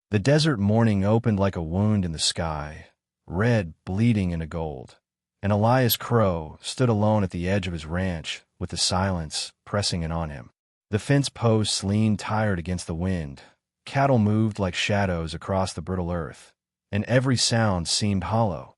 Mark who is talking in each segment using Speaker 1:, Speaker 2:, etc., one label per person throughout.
Speaker 1: The desert morning opened like a wound in the sky, red bleeding into gold. And Elias Crow stood alone at the edge of his ranch, with the silence pressing in on him. The fence posts leaned tired against the wind. Cattle moved like shadows across the brittle earth, and every sound seemed hollow,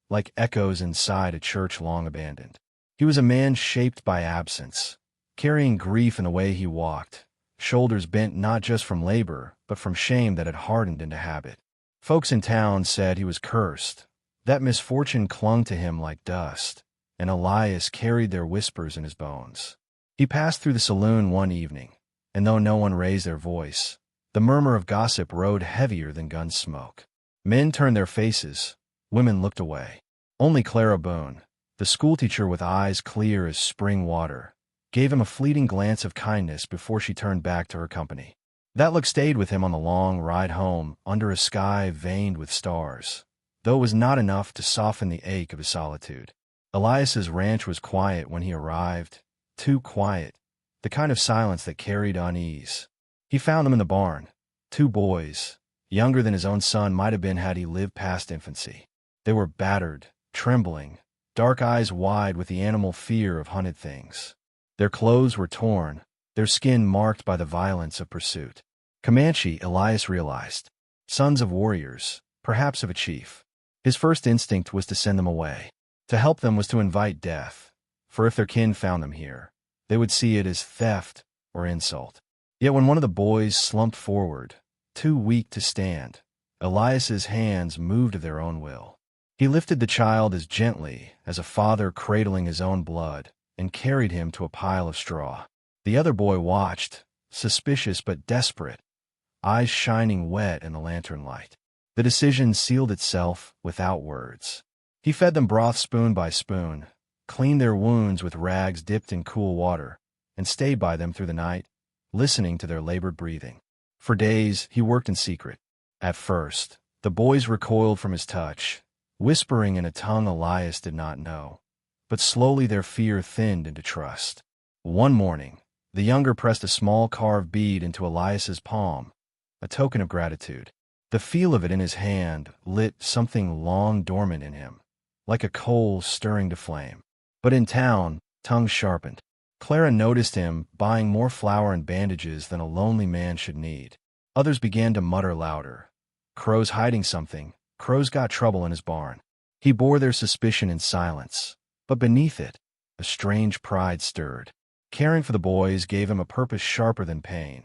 Speaker 1: like echoes inside a church long abandoned. He was a man shaped by absence, carrying grief in the way he walked, shoulders bent not just from labor, but from shame that had hardened into habit. Folks in town said he was cursed, that misfortune clung to him like dust, and Elias carried their whispers in his bones. He passed through the saloon one evening, and though no one raised their voice, the murmur of gossip rode heavier than gun smoke. Men turned their faces, women looked away. Only Clara Boone, the schoolteacher with eyes clear as spring water, gave him a fleeting glance of kindness before she turned back to her company. That look stayed with him on the long ride home under a sky veined with stars, though it was not enough to soften the ache of his solitude. Elias's ranch was quiet when he arrived, too quiet, the kind of silence that carried unease. He found them in the barn, two boys, younger than his own son might have been had he lived past infancy. They were battered, trembling, dark eyes wide with the animal fear of hunted things. Their clothes were torn, their skin marked by the violence of pursuit. Comanche, Elias realized. Sons of warriors, perhaps of a chief. His first instinct was to send them away. To help them was to invite death, for if their kin found them here, they would see it as theft or insult. Yet when one of the boys slumped forward, too weak to stand, Elias's hands moved of their own will. He lifted the child as gently as a father cradling his own blood and carried him to a pile of straw. The other boy watched, suspicious but desperate, eyes shining wet in the lantern light. The decision sealed itself without words. He fed them broth spoon by spoon, cleaned their wounds with rags dipped in cool water, and stayed by them through the night, listening to their labored breathing. For days, he worked in secret. At first, the boys recoiled from his touch, whispering in a tongue Elias did not know. But slowly their fear thinned into trust. One morning, the younger pressed a small carved bead into Elias's palm, a token of gratitude. The feel of it in his hand lit something long dormant in him, like a coal stirring to flame. But in town, tongues sharpened. Clara noticed him buying more flour and bandages than a lonely man should need. Others began to mutter louder. Crow's hiding something. Crow's got trouble in his barn. He bore their suspicion in silence, but beneath it, a strange pride stirred. Caring for the boys gave him a purpose sharper than pain,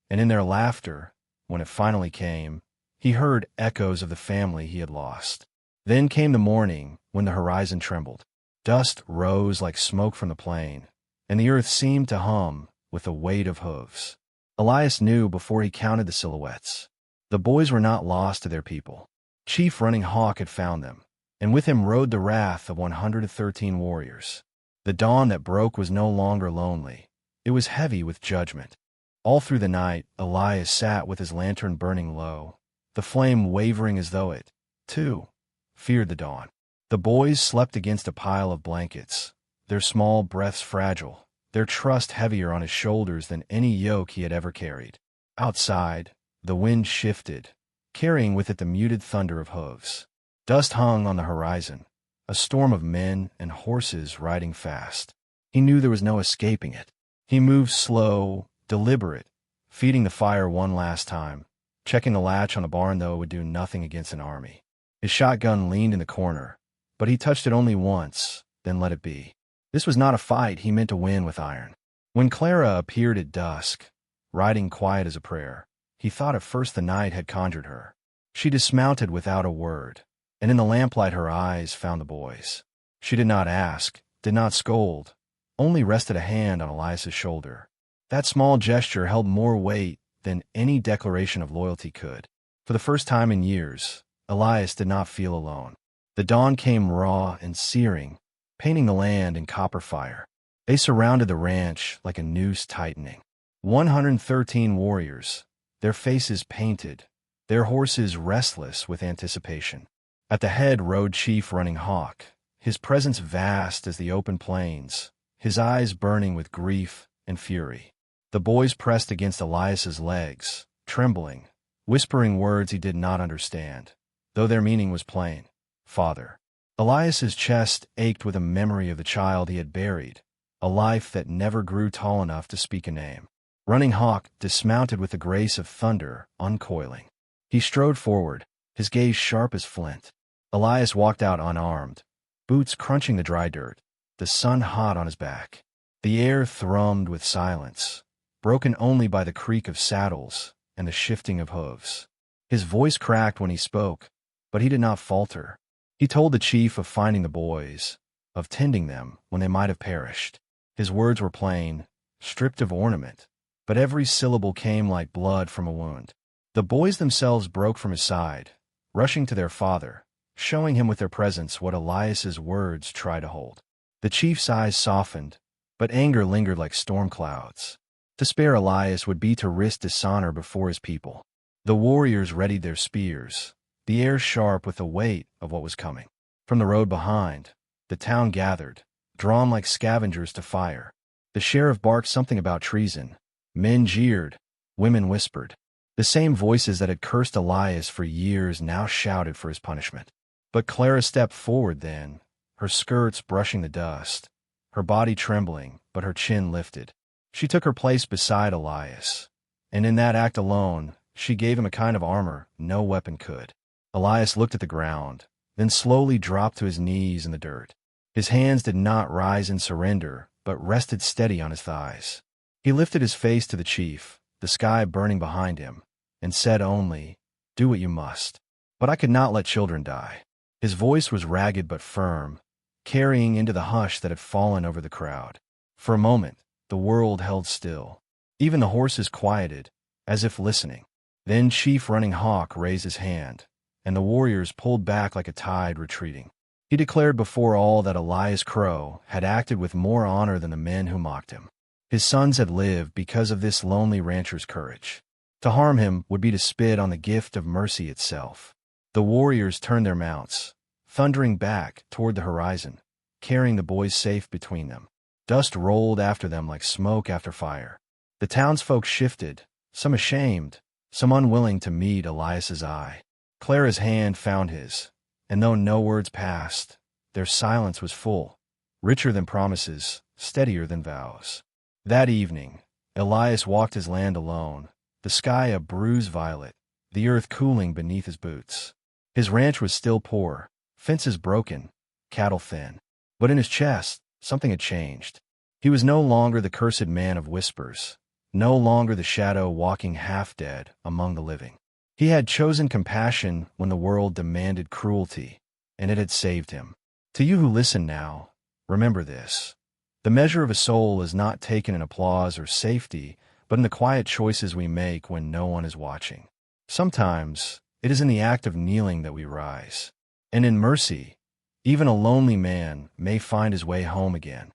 Speaker 1: and in their laughter, when it finally came, he heard echoes of the family he had lost. Then came the morning when the horizon trembled. Dust rose like smoke from the plain, and the earth seemed to hum with the weight of hooves. Elias knew before he counted the silhouettes. The boys were not lost to their people. Chief Running Hawk had found them, and with him rode the wrath of 113 warriors. The dawn that broke was no longer lonely. It was heavy with judgment. All through the night, Elias sat with his lantern burning low, the flame wavering as though it, too, feared the dawn. The boys slept against a pile of blankets, their small breaths fragile, their trust heavier on his shoulders than any yoke he had ever carried. Outside, the wind shifted, carrying with it the muted thunder of hooves. Dust hung on the horizon, a storm of men and horses riding fast. He knew there was no escaping it. He moved slow, deliberate, feeding the fire one last time, checking the latch on the barn though it would do nothing against an army. His shotgun leaned in the corner, but he touched it only once, then let it be. This was not a fight he meant to win with iron. When Clara appeared at dusk, riding quiet as a prayer, he thought at first the night had conjured her. She dismounted without a word, and in the lamplight her eyes found the boys. She did not ask, did not scold, only rested a hand on Elias's shoulder. That small gesture held more weight than any declaration of loyalty could. For the first time in years, Elias did not feel alone. The dawn came raw and searing, painting the land in copper fire. They surrounded the ranch like a noose tightening. 113 warriors, their faces painted, their horses restless with anticipation. At the head rode Chief Running Hawk, his presence vast as the open plains, his eyes burning with grief and fury. The boys pressed against Elias's legs, trembling, whispering words he did not understand, though their meaning was plain. Father. Elias's chest ached with a memory of the child he had buried, a life that never grew tall enough to speak a name. Running Hawk dismounted with the grace of thunder, uncoiling. He strode forward, his gaze sharp as flint. Elias walked out unarmed, boots crunching the dry dirt, the sun hot on his back. The air thrummed with silence, broken only by the creak of saddles and the shifting of hooves. His voice cracked when he spoke, but he did not falter. He told the chief of finding the boys, of tending them when they might have perished. His words were plain, stripped of ornament, but every syllable came like blood from a wound. The boys themselves broke from his side, rushing to their father, showing him with their presence what Elias's words tried to hold. The chief's eyes softened, but anger lingered like storm clouds. To spare Elias would be to risk dishonor before his people. The warriors readied their spears, the air sharp with the weight of what was coming. From the road behind, the town gathered, drawn like scavengers to fire. The sheriff barked something about treason. Men jeered, women whispered. The same voices that had cursed Elias for years now shouted for his punishment. But Clara stepped forward then, her skirts brushing the dust, her body trembling, but her chin lifted. She took her place beside Elias, and in that act alone, she gave him a kind of armor no weapon could. Elias looked at the ground, then slowly dropped to his knees in the dirt. His hands did not rise in surrender, but rested steady on his thighs. He lifted his face to the chief, the sky burning behind him, and said only, "Do what you must. But I could not let children die." His voice was ragged but firm, carrying into the hush that had fallen over the crowd. For a moment, the world held still. Even the horses quieted, as if listening. Then Chief Running Hawk raised his hand, and the warriors pulled back like a tide retreating. He declared before all that Elias Crow had acted with more honor than the men who mocked him. His sons had lived because of this lonely rancher's courage. To harm him would be to spit on the gift of mercy itself. The warriors turned their mounts, thundering back toward the horizon, carrying the boys safe between them. Dust rolled after them like smoke after fire. The townsfolk shifted, some ashamed, some unwilling to meet Elias's eye. Clara's hand found his, and though no words passed, their silence was full, richer than promises, steadier than vows. That evening, Elias walked his land alone, the sky a bruised violet, the earth cooling beneath his boots. His ranch was still poor, fences broken, cattle thin. But in his chest, something had changed. He was no longer the cursed man of whispers, no longer the shadow walking half-dead among the living. He had chosen compassion when the world demanded cruelty, and it had saved him. To you who listen now, remember this. The measure of a soul is not taken in applause or safety, but in the quiet choices we make when no one is watching. Sometimes, it is in the act of kneeling that we rise. And in mercy, even a lonely man may find his way home again.